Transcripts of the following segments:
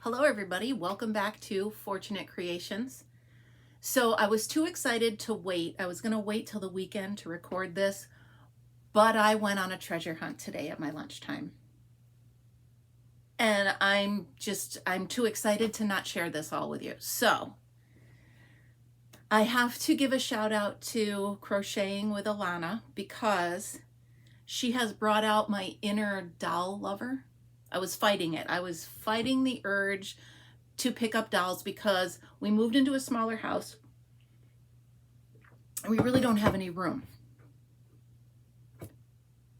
Hello everybody, welcome back to Fortunate Creations. So I was too excited to wait. I was going to wait till the weekend to record this, but I went on a treasure hunt today at my lunchtime. And I'm too excited to not share this all with you. So I have to give a shout out to Crocheting with Alana because she has brought out my inner doll lover. I was fighting it. I was fighting the urge to pick up dolls because we moved into a smaller house and we really don't have any room.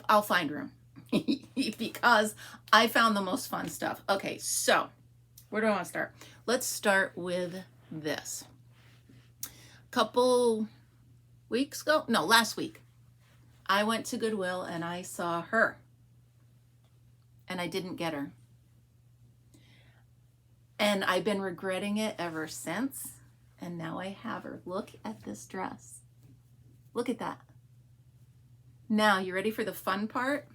I'll find room because I found the most fun stuff. Okay, so where do I want to start? Let's start with this. Couple weeks ago, no, last week, I went to Goodwill and I saw her. And I didn't get her. And I've been regretting it ever since. And now I have her. Look at this dress. Look at that. Now, you ready for the fun part?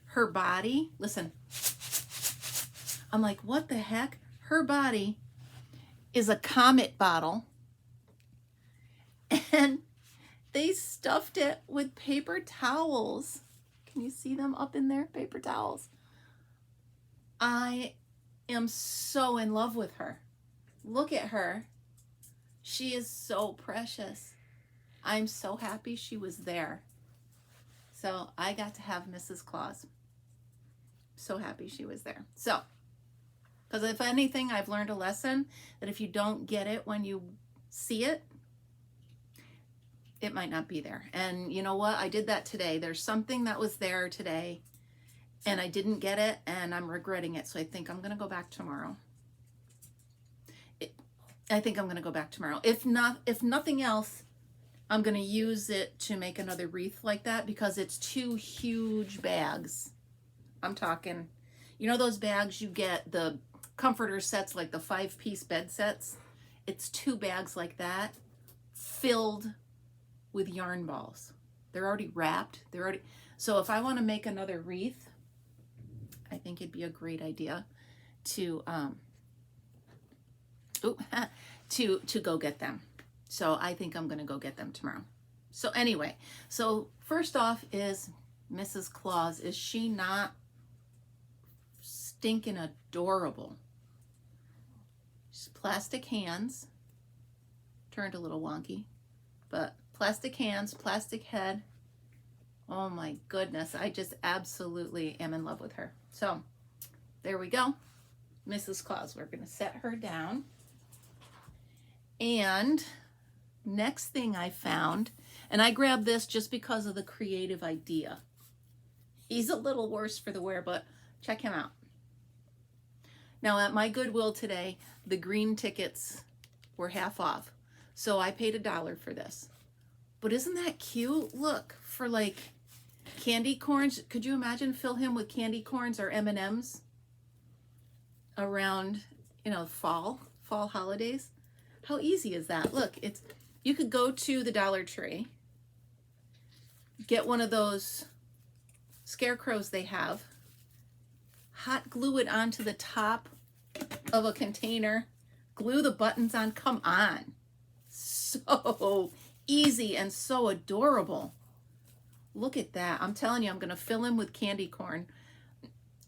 Her body, listen. I'm like, what the heck? Her body is a Comet bottle. And they stuffed it with paper towels. Can you see them up in there? Paper towels. I am so in love with her. Look at her. She is so precious. I'm so happy she was there. So I got to have Mrs. Claus. So happy she was there. So, because if anything, I've learned a lesson that if you don't get it when you see it, it might not be there. And you know what? I did that today. There's something that was there today and I didn't get it and I'm regretting it. So I think I'm going to go back tomorrow. I think I'm going to go back tomorrow. If nothing else, I'm going to use it to make another wreath like that because it's 2 huge bags. I'm talking, you know those bags you get, the comforter sets, like the 5-piece bed sets? It's 2 bags like that filled with yarn balls. They're already wrapped. So if I want to make another wreath, I think it'd be a great idea to to go get them. So I think I'm going to go get them tomorrow. So anyway, so first off is Mrs. Claus. Is she not stinking adorable? She's plastic hands. Turned a little wonky, but plastic hands, plastic head. Oh my goodness. I just absolutely am in love with her. So there we go. Mrs. Claus. We're going to set her down. And next thing I found, and I grabbed this just because of the creative idea. He's a little worse for the wear, but check him out. Now at my Goodwill today, the green tickets were half off. So I paid $1 for this. But isn't that cute? Look, for like candy corns. Could you imagine fill him with candy corns or M&Ms around, fall holidays? How easy is that? Look, you could go to the Dollar Tree, get one of those scarecrows they have, hot glue it onto the top of a container, glue the buttons on. Come on. So easy and so adorable. Look at that. I'm telling you, I'm going to fill him with candy corn.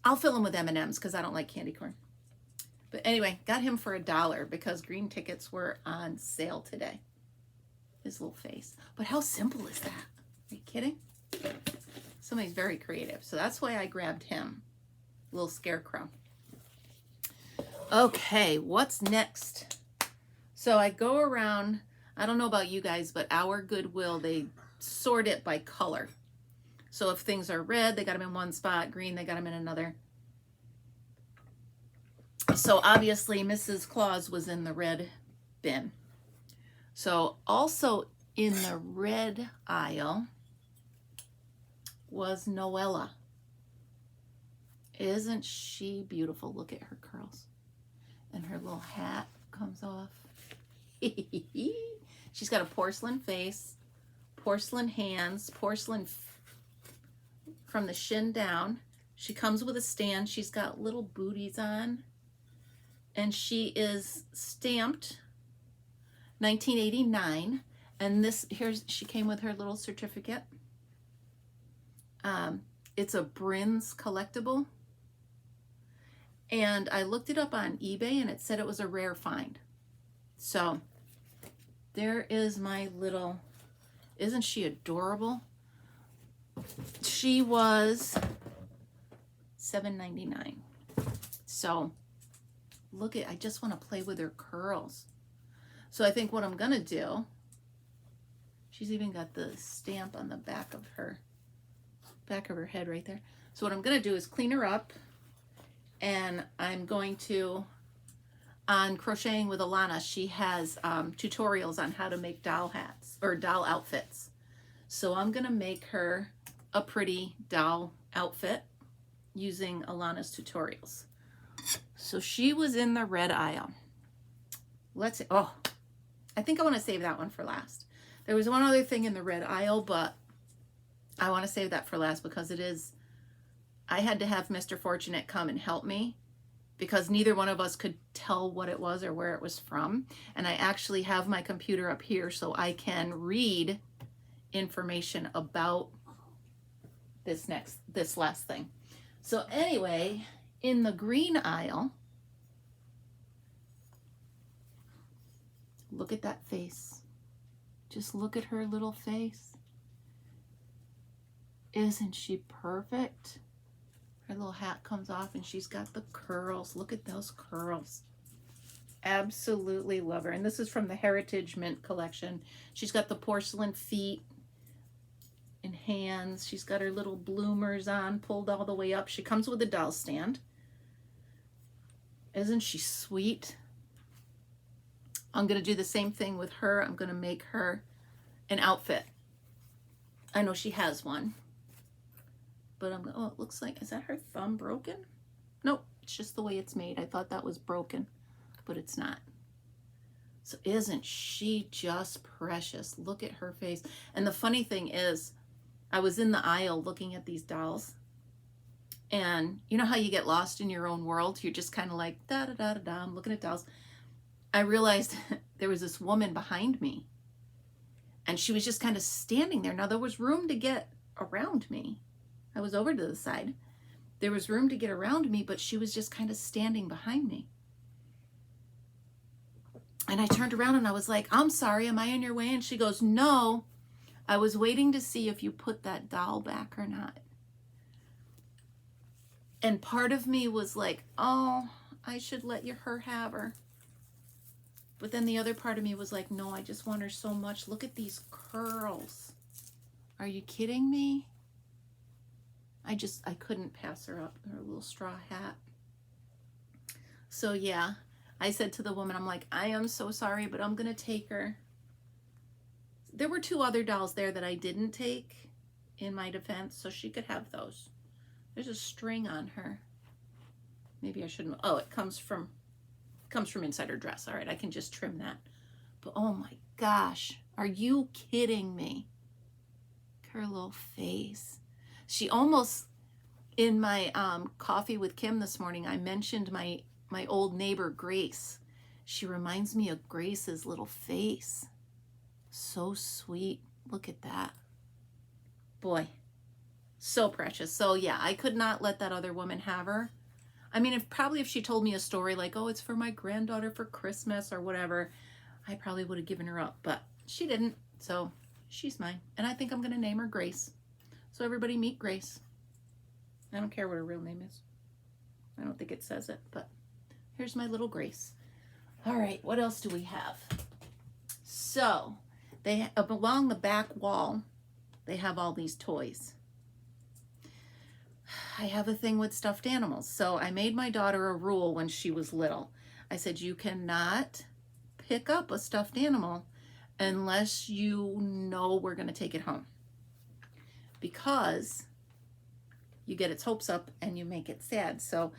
I'll fill him with M&Ms because I don't like candy corn. But anyway, got him for $1 because green tickets were on sale today. His little face. But how simple is that? Are you kidding? Somebody's very creative. So that's why I grabbed him. Little scarecrow. Okay, what's next? So I go around, I don't know about you guys, but our Goodwill, they sort it by color. So if things are red, they got them in one spot. Green, they got them in another. So obviously Mrs. Claus was in the red bin. So also in the red aisle was Noella. Isn't she beautiful? Look at her curls. And her little hat comes off. She's got a porcelain face, porcelain hands, porcelain from the shin down. She comes with a stand. She's got little booties on. and she is stamped 1989. And this, she came with her little certificate. It's a Brin's collectible. And I looked it up on eBay and it said it was a rare find. So there is my little, isn't she adorable? She was $7.99. So look at, I just want to play with her curls. So I think what I'm going to do, she's even got the stamp on the back of her head right there. So what I'm going to do is clean her up, and I'm going to, on Crocheting with Alana, she has tutorials on how to make doll hats or doll outfits. So I'm going to make her a pretty doll outfit using Alana's tutorials. So she was in the red aisle. Let's see. Oh, I think I want to save that one for last. There was one other thing in the red aisle, but I want to save that for last because it is, I had to have Mr. Fortunate come and help me because neither one of us could tell what it was or where it was from. And I actually have my computer up here so I can read information about this last thing. So anyway, in the green aisle, look at that face. Just look at her little face. Isn't she perfect? Her little hat comes off and she's got the curls. Look at those curls. Absolutely love her. And this is from the Heritage Mint collection. She's got the porcelain feet and hands. She's got her little bloomers on, pulled all the way up. She comes with a doll stand. Isn't she sweet? I'm going to do the same thing with her. I'm going to make her an outfit. I know she has one. But I'm going to, oh, it looks like, is that her thumb broken? Nope, it's just the way it's made. I thought that was broken, but it's not. So isn't she just precious? Look at her face. And the funny thing is, I was in the aisle looking at these dolls. And you know how you get lost in your own world? You're just kind of like, da-da-da-da-da, I'm looking at dolls. I realized there was this woman behind me. And she was just kind of standing there. Now, there was room to get around me. I was over to the side. There was room to get around me, but she was just kind of standing behind me. And I turned around and I was like, I'm sorry, am I in your way? And she goes, no, I was waiting to see if you put that doll back or not. And part of me was like, oh, I should let her have her. But then the other part of me was like, no, I just want her so much. Look at these curls. Are you kidding me? I couldn't pass her up, her little straw hat. So yeah, I said to the woman, I'm like, I am so sorry, but I'm going to take her. There were 2 other dolls there that I didn't take in my defense, so she could have those. There's a string on her. Maybe I shouldn't. Oh, it comes from inside her dress. All right, I can just trim that. But oh my gosh, are you kidding me? Her little face. She almost, in my coffee with Kim this morning, I mentioned my old neighbor Grace. She reminds me of Grace's little face. So sweet. Look at that. Boy, so precious. So yeah, I could not let that other woman have her. I mean, if she told me a story like, oh, it's for my granddaughter for Christmas or whatever, I probably would have given her up, but she didn't. So she's mine. And I think I'm going to name her Grace. So everybody meet Grace. I don't care what her real name is. I don't think it says it, but here's my little Grace. All right, what else do we have? So they along the back wall, they have all these toys. I have a thing with stuffed animals. So I made my daughter a rule when she was little. I said, you cannot pick up a stuffed animal unless you know we're going to take it home. Because you get its hopes up and you make it sad. So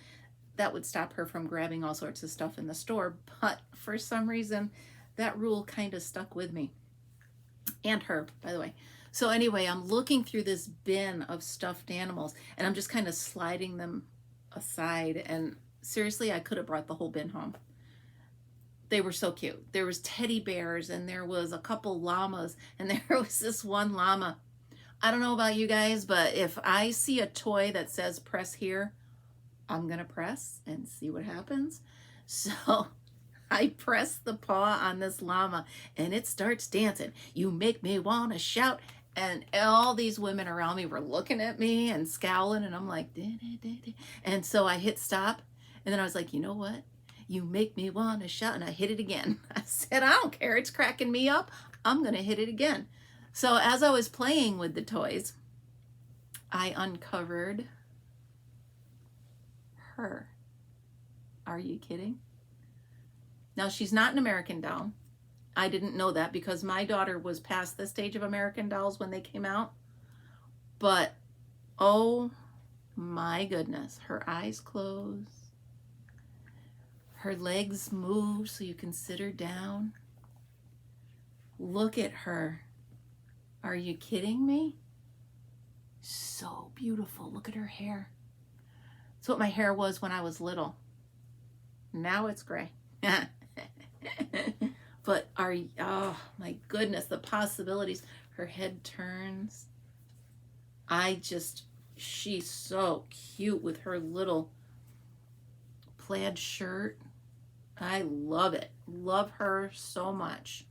that would stop her from grabbing all sorts of stuff in the store. But for some reason, that rule kind of stuck with me. And her, by the way. So anyway, I'm looking through this bin of stuffed animals and I'm just kind of sliding them aside. And seriously, I could have brought the whole bin home. They were so cute. There was teddy bears, and there was a couple llamas, and there was this one llama. I don't know about you guys, but if I see a toy that says press here, I'm going to press and see what happens. So I press the paw on this llama, and it starts dancing. You make me want to shout. And all these women around me were looking at me and scowling, and I'm like, da, da, da, da. And so I hit stop, and then I was like, you know what? You make me want to shout, and I hit it again. I said, I don't care. It's cracking me up. I'm going to hit it again. So as I was playing with the toys, I uncovered her. Are you kidding? Now, she's not an American Doll. I didn't know that because my daughter was past the stage of American Dolls when they came out. But, oh my goodness, her eyes close. Her legs move so you can sit her down. Look at her. Are you kidding me? So beautiful. Look at her hair. It's what my hair was when I was little. Now it's gray. But oh my goodness, the possibilities. Her head turns. She's so cute with her little plaid shirt. I love it. Love her so much.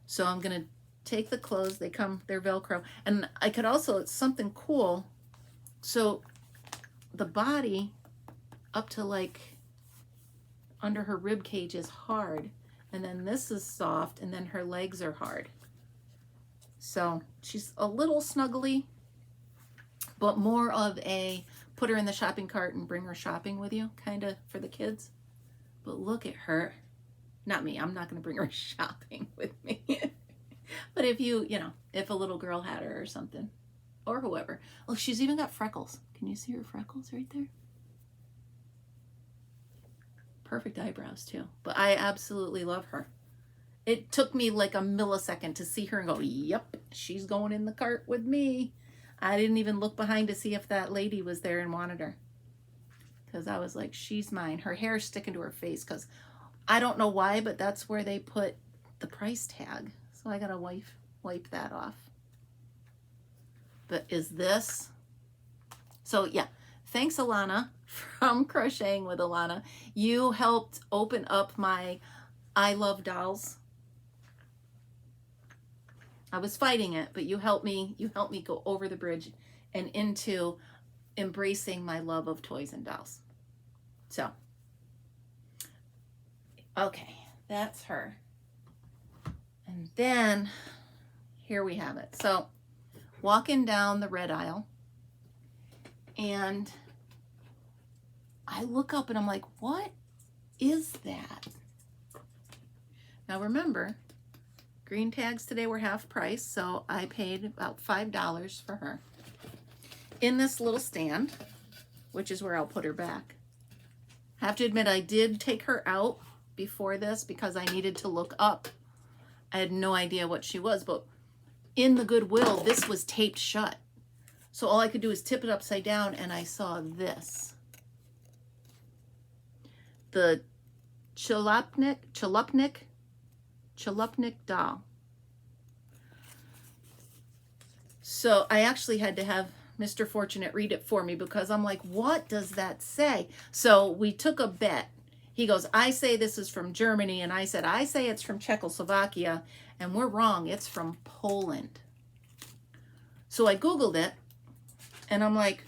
So I'm going to take the clothes. They're Velcro. And I could also, it's something cool. So the body up to like under her rib cage is hard. And then this is soft, and then her legs are hard. So she's a little snuggly, but more of a put her in the shopping cart and bring her shopping with you, kind of for the kids. But look at her. Not me. I'm not going to bring her shopping with me. But if if a little girl had her or something, or whoever. Look, she's even got freckles. Can you see her freckles right there? Perfect eyebrows too. But I absolutely love her. It took me like a millisecond to see her and go, yep, she's going in the cart with me. I didn't even look behind to see if that lady was there and wanted her. Because I was like, she's mine. Her hair's sticking to her face because I don't know why, but that's where they put the price tag. So I gotta wipe that off. But is this? So yeah, thanks Alana from Crocheting with Alana. You helped open up my I Love Dolls. I was fighting it, but you helped me go over the bridge and into embracing my love of toys and dolls. So, okay, that's her. And then here we have it. So, walking down the red aisle, and I look up and I'm like, what is that? Now remember, green tags today were half price, so I paid about $5 for her. In this little stand, which is where I'll put her back. I have to admit, I did take her out before this because I needed to look up. I had no idea what she was, but in the Goodwill, this was taped shut. So all I could do is tip it upside down, and I saw this. The Chalupnik doll. So I actually had to have Mr. Fortunate read it for me because I'm like, what does that say? So we took a bet. He goes, I say this is from Germany, and I said, I say it's from Czechoslovakia, and we're wrong. It's from Poland. So I Googled it, and I'm like,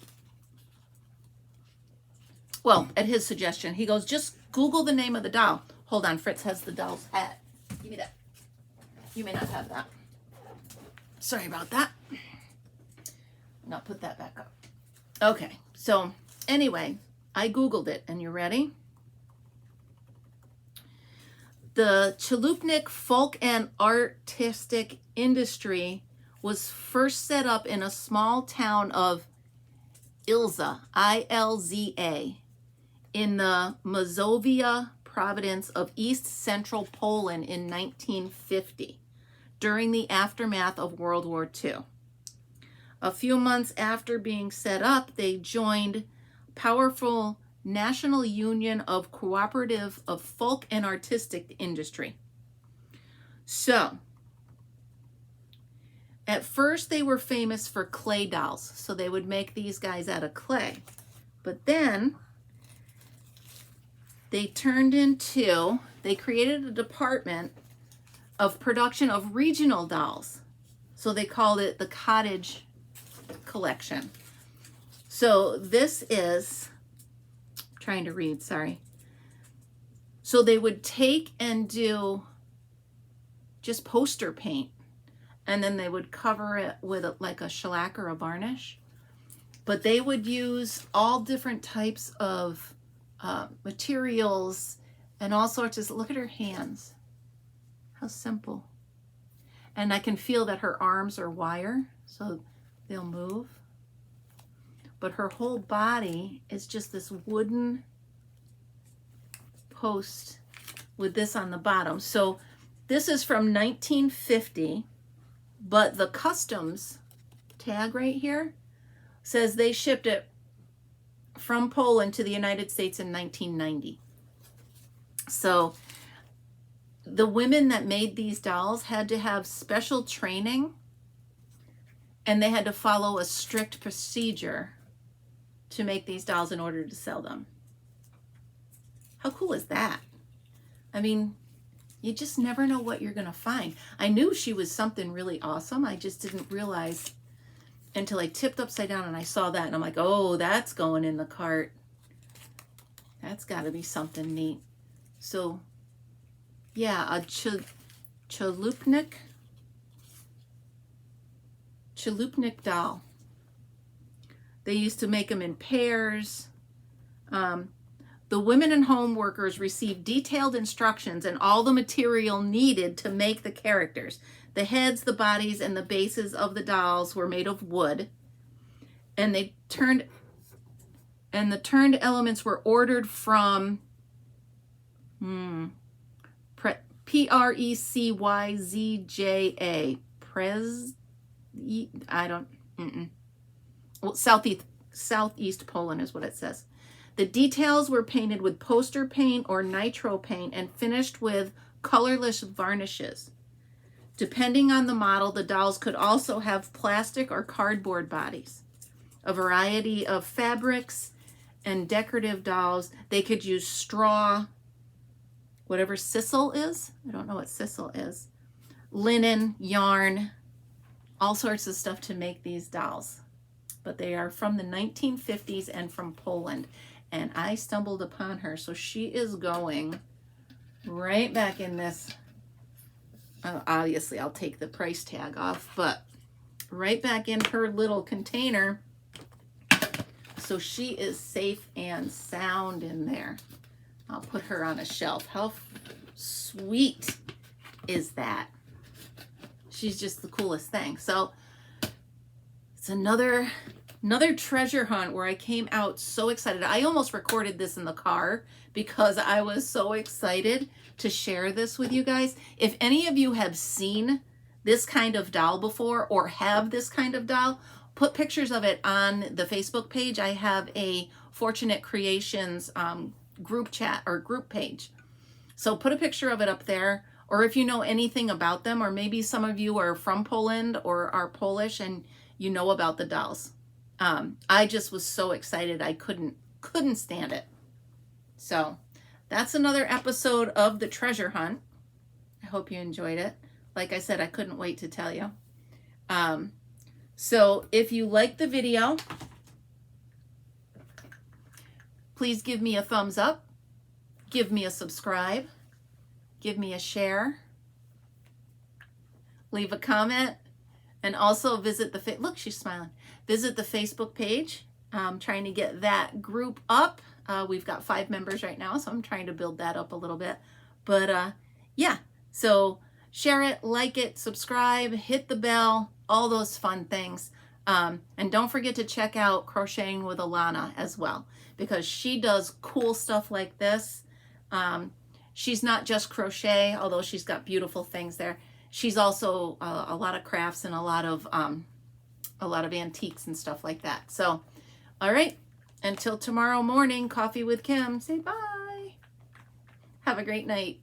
well, at his suggestion, he goes, just Google the name of the doll. Hold on, Fritz has the doll's hat. Give me that. You may not have that. Sorry about that. I'll put that back up. Okay, so anyway, I Googled it, and you ready? The Chalupnik folk and artistic industry was first set up in a small town of Ilza, I-L-Z-A, in the Mazovia province of East Central Poland in 1950, during the aftermath of World War II. A few months after being set up, they joined powerful National Union of Cooperative of Folk and Artistic Industry. So, at first they were famous for clay dolls, so they would make these guys out of clay. But then they created a department of production of regional dolls. So they called it the Cottage Collection. So this is, I'm trying to read, sorry. So they would take and do just poster paint, and then they would cover it with like a shellac or a varnish. But they would use all different types of materials and all sorts of, look at her hands. How simple. And I can feel that her arms are wire, so they'll move. But her whole body is just this wooden post with this on the bottom. So this is from 1950, but the customs tag right here says they shipped it from Poland to the United States in 1990. So the women that made these dolls had to have special training, and they had to follow a strict procedure to make these dolls in order to sell them. How cool is that? I mean, you just never know what you're going to find. I knew she was something really awesome. I just didn't realize until I tipped upside down and I saw that, and I'm like, oh, that's going in the cart. That's got to be something neat. So, yeah, a Chalupnik doll. They used to make them in pairs. The women and home workers received detailed instructions and all the material needed to make the characters. The heads, the bodies, and the bases of the dolls were made of wood. And the turned elements were ordered from Precyzja. Well, Southeast Poland is what it says. The details were painted with poster paint or nitro paint and finished with colorless varnishes. Depending on the model, the dolls could also have plastic or cardboard bodies. A variety of fabrics and decorative dolls. They could use straw, whatever sisal is. I don't know what sisal is. Linen, yarn, all sorts of stuff to make these dolls. But they are from the 1950s and from Poland. And I stumbled upon her. So she is going right back in this. Obviously, I'll take the price tag off, but right back in her little container. So she is safe and sound in there. I'll put her on a shelf. How sweet is that? She's just the coolest thing. So it's another treasure hunt where I came out so excited. I almost recorded this in the car because I was so excited to share this with you guys. If any of you have seen this kind of doll before or have this kind of doll, put pictures of it on the Facebook page. I have a Fortunate Creations group chat or group page. So put a picture of it up there. Or if you know anything about them, or maybe some of you are from Poland or are Polish and you know about the dolls. I just was so excited. I couldn't stand it. So that's another episode of the treasure hunt. I hope you enjoyed it. Like I said, I couldn't wait to tell you. So if you like the video, please give me a thumbs up, give me a subscribe, give me a share, leave a comment, and also visit the, look, she's smiling. Visit the Facebook page. I'm trying to get that group up. We've got 5 members right now, so I'm trying to build that up a little bit. But yeah, so share it, like it, subscribe, hit the bell, all those fun things. And don't forget to check out Crocheting with Alana as well, because she does cool stuff like this. She's not just crochet, although she's got beautiful things there. She's also a lot of crafts and a lot of antiques and stuff like that. So, all right. Until tomorrow morning, Coffee with Kim. Say bye. Have a great night.